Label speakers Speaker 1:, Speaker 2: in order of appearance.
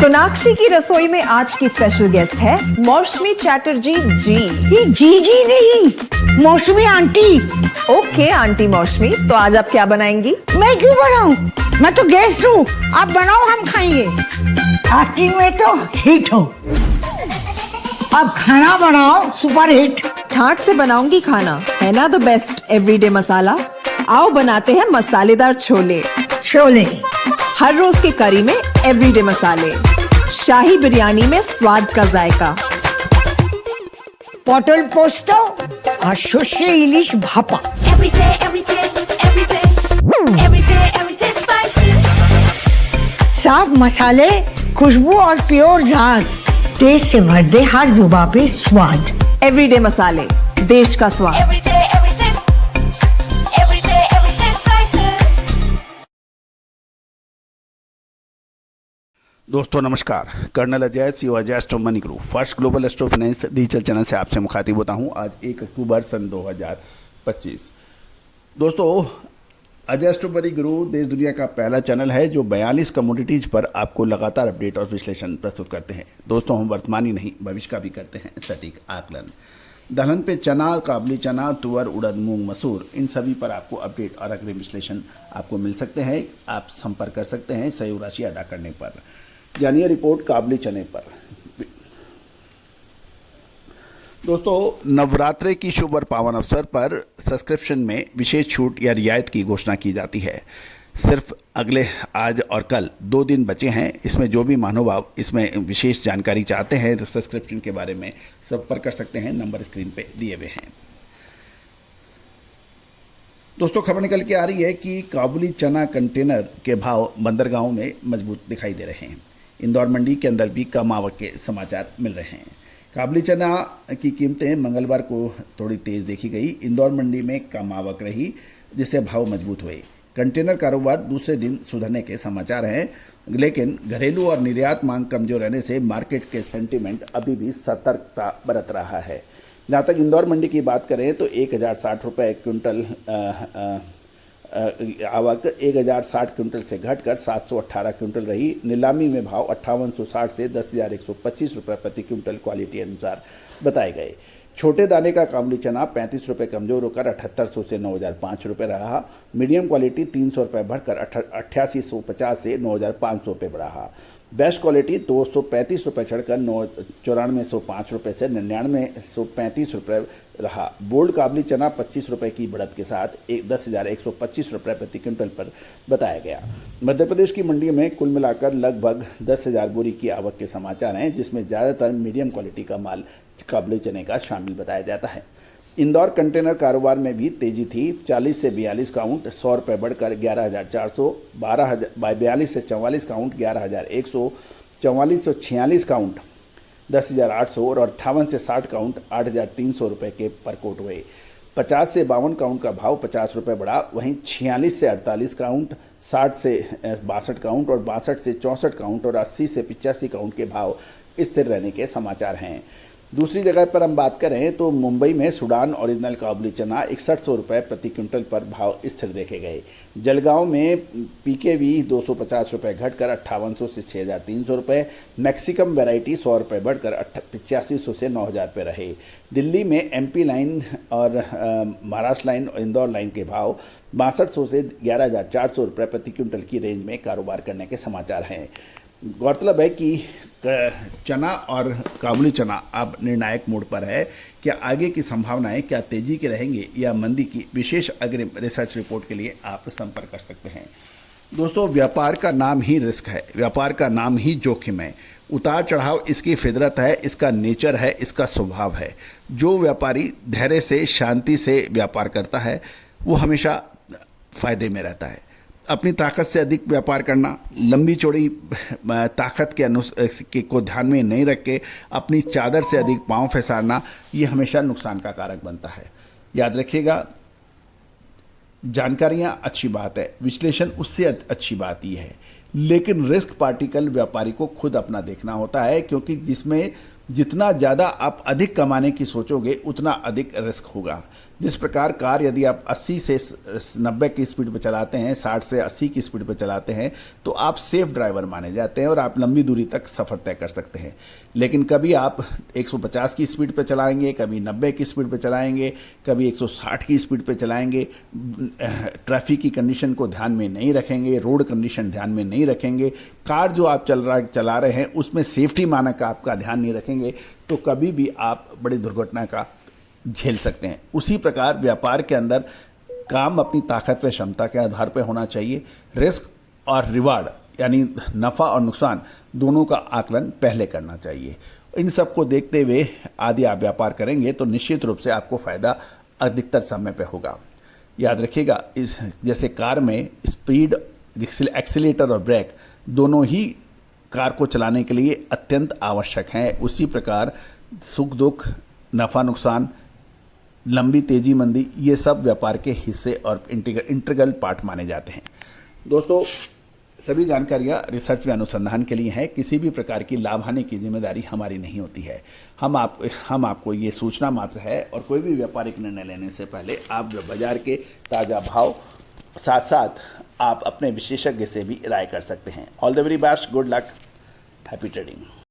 Speaker 1: सोनाक्षी की रसोई में आज की स्पेशल गेस्ट है मौसमी चैटर्जी जी।
Speaker 2: ये जी नहीं, मौसमी आंटी।
Speaker 1: ओके आंटी मौसमी, तो आज आप क्या बनाएंगी?
Speaker 2: मैं क्यों बनाऊं? मैं तो गेस्ट हूँ, आप बनाओ हम खाएंगे। एक्टिंग में तो हिट हो, अब खाना बनाओ सुपर हिट।
Speaker 1: ठाट से बनाऊंगी खाना, है ना द बेस्ट एवरीडे मसाला। आओ बनाते हैं मसालेदार छोले।
Speaker 2: छोले
Speaker 1: हर रोज के करी में एवरीडे मसाले, शाही बिरयानी में स्वाद का जायका।
Speaker 2: পটল পোস্ত আর সর্ষে ইলিশ ভাপা। साफ मसाले, खुशबू और प्योर झांझ, टेस्ट से भर दे हर जुबान पे स्वाद।
Speaker 1: एवरीडे मसाले, देश का स्वाद।
Speaker 3: दोस्तों नमस्कार, colonel Ajay CO Ajay astro money group first global astro finance digital channel से आपसे मुखातिब होता हूं। आज 1 अक्टूबर सन 2025। दोस्तों, अजय एस्ट्रो मनी ग्रुप देश दुनिया का पहला चैनल है जो 42 कमोडिटीज पर आपको लगातार अपडेट और विश्लेषण प्रस्तुत करते हैं। दोस्तों, हम वर्तमान ही नहीं भविष्य का भी करते हैं सटीक आकलन। दलहन पे चना, काबुली चना, तुअर, उड़द, मूंग, मसूर, इन सभी पर आपको अपडेट और अग्रिम विश्लेषण आपको मिल सकते हैं। आप संपर्क कर सकते हैं सहयोग राशि अदा करने पर। जानिए रिपोर्ट काबुली चने पर। दोस्तों, नवरात्रे की शुभ और पावन अवसर पर सब्सक्रिप्शन में विशेष छूट या रियायत की घोषणा की जाती है। सिर्फ अगले आज और कल 2 दिन बचे हैं। इसमें जो भी महानुभाव इसमें विशेष जानकारी चाहते हैं तो सब्सक्रिप्शन के बारे में संपर्क कर सकते हैं, नंबर स्क्रीन पे दिए हुए हैं। दोस्तों, खबर निकल के आ रही है कि काबुली चना कंटेनर के भाव बंदरगाहों में मजबूत दिखाई दे रहे हैं। इंदौर मंडी के अंदर भी कम आवक के समाचार मिल रहे हैं। काबुली चना की कीमतें मंगलवार को थोड़ी तेज देखी गई। इंदौर मंडी में कम आवक रही जिससे भाव मजबूत हुए। कंटेनर कारोबार दूसरे दिन सुधरने के समाचार हैं, लेकिन घरेलू और निर्यात मांग कमजोर रहने से मार्केट के सेंटीमेंट अभी भी सतर्कता बरत रहा है। जहाँ तक इंदौर मंडी की बात करें तो 1060 रुपये क्विंटल आवक 1060 क्विंटल से घटकर 718 क्विंटल रही। नीलामी में भाव 5860 से 10,125 रुपये प्रति क्विंटल क्वालिटी अनुसार बताए गए। छोटे दाने का काबुली चना 35 रुपये कमजोर होकर 7800 से 9005 रुपये रहा। मीडियम क्वालिटी 300 रुपये बढ़कर 8850 से 9500 रुपये रहा। बेस्ट क्वालिटी 235 रुपये चढ़कर 9405 रुपये से 9935 रुपये रहा। बोल्ड काबुली चना 25 रुपये की बढ़त के साथ 10,125 रुपये प्रति क्विंटल पर बताया गया। मध्य प्रदेश की मंडी में कुल मिलाकर लगभग 10,000 बोरी की आवक के समाचार हैं, जिसमें ज़्यादातर मीडियम क्वालिटी का माल काबुली चने का शामिल बताया जाता है। इंदौर कंटेनर कारोबार में भी तेजी थी। 40 से 42 काउंट 100 रुपये बढ़कर 11,400, 42 से 44 काउंट 11,100, 44 से 46 काउंट 10,800 और 58 से 60 काउंट 8,300 रुपये के पर कोट हुए। 50 से 52 काउंट का भाव 50 रुपये बढ़ा। वहीं 46 से 48 काउंट, 60 से 62 काउंट और 62 से 64 काउंट और 80 से 85 काउंट के भाव स्थिर रहने के समाचार हैं। दूसरी जगह पर हम बात करें तो मुंबई में सूडान ओरिजिनल काबुली चना 6100 रुपये प्रति क्विंटल पर भाव स्थिर देखे गए। जलगांव में पीकेवी 250 रुपये घटकर 5800 से 6300 रुपये। मैक्सिकम वैरायटी 100 रुपये बढ़कर 8500 से 9000 रुपये रहे। दिल्ली में एमपी लाइन और महाराष्ट्र लाइन और इंदौर लाइन के भाव 6200 से 11,400 रुपये प्रति क्विंटल की रेंज में कारोबार करने के समाचार हैं। गौरतलब है कि चना और काबुली चना अब निर्णायक मोड़ पर है। क्या आगे की संभावनाएं क्या तेजी की रहेंगी या मंदी की? विशेष अग्रिम रिसर्च रिपोर्ट के लिए आप संपर्क कर सकते हैं। दोस्तों, व्यापार का नाम ही रिस्क है, व्यापार का नाम ही जोखिम है। उतार चढ़ाव इसकी फितरत है, इसका नेचर है, इसका स्वभाव है। जो व्यापारी धैर्य से, शांति से व्यापार करता है वो हमेशा फायदे में रहता है। अपनी ताकत से अधिक व्यापार करना, लंबी चौड़ी ताकत के को ध्यान में नहीं रख के अपनी चादर से अधिक पांव फैसाना, ये हमेशा नुकसान का कारक बनता है। याद रखिएगा, जानकारियाँ अच्छी बात है, विश्लेषण उससे अच्छी बात ये है, लेकिन रिस्क पार्टिकल व्यापारी को खुद अपना देखना होता है, क्योंकि जिसमें जितना ज़्यादा आप अधिक कमाने की सोचोगे उतना अधिक रिस्क होगा। जिस प्रकार कार यदि आप 80 से 90 की स्पीड पर चलाते हैं, 60 से 80 की स्पीड पर चलाते हैं, तो आप सेफ ड्राइवर माने जाते हैं और आप लंबी दूरी तक सफ़र तय कर सकते हैं। लेकिन कभी आप 150 की स्पीड पर चलाएंगे, कभी 90 की स्पीड पर चलाएंगे, कभी 160 की स्पीड पर चलाएंगे, ट्रैफिक की कंडीशन को ध्यान में नहीं रखेंगे, रोड कंडीशन ध्यान में नहीं रखेंगे, कार जो आप चला रहे हैं उसमें सेफ्टी मानक आपका ध्यान नहीं रखेंगे, तो कभी भी आप बड़ी दुर्घटना का झेल सकते हैं। उसी प्रकार व्यापार के अंदर काम अपनी ताकत व क्षमता के आधार पर होना चाहिए। रिस्क और रिवार्ड यानी नफ़ा और नुकसान दोनों का आकलन पहले करना चाहिए। इन सब को देखते हुए यदि आप व्यापार करेंगे तो निश्चित रूप से आपको फ़ायदा अधिकतर समय पे होगा। याद रखिएगा, इस जैसे कार में स्पीड, एक्सीलेटर और ब्रेक दोनों ही कार को चलाने के लिए अत्यंत आवश्यक हैं, उसी प्रकार सुख दुख, नफ़ा नुकसान, लंबी तेजी मंदी, ये सब व्यापार के हिस्से और इंटीग्रल पार्ट माने जाते हैं। दोस्तों, सभी जानकारियाँ रिसर्च व अनुसंधान के लिए हैं। किसी भी प्रकार की लाभ हानि की जिम्मेदारी हमारी नहीं होती है। हम आपको ये सूचना मात्र है, और कोई भी व्यापारिक निर्णय लेने से पहले आप बाजार के ताज़ा भाव साथ साथ आप अपने विशेषज्ञ से भी राय कर सकते हैं। All the very best, good luck, happy trading.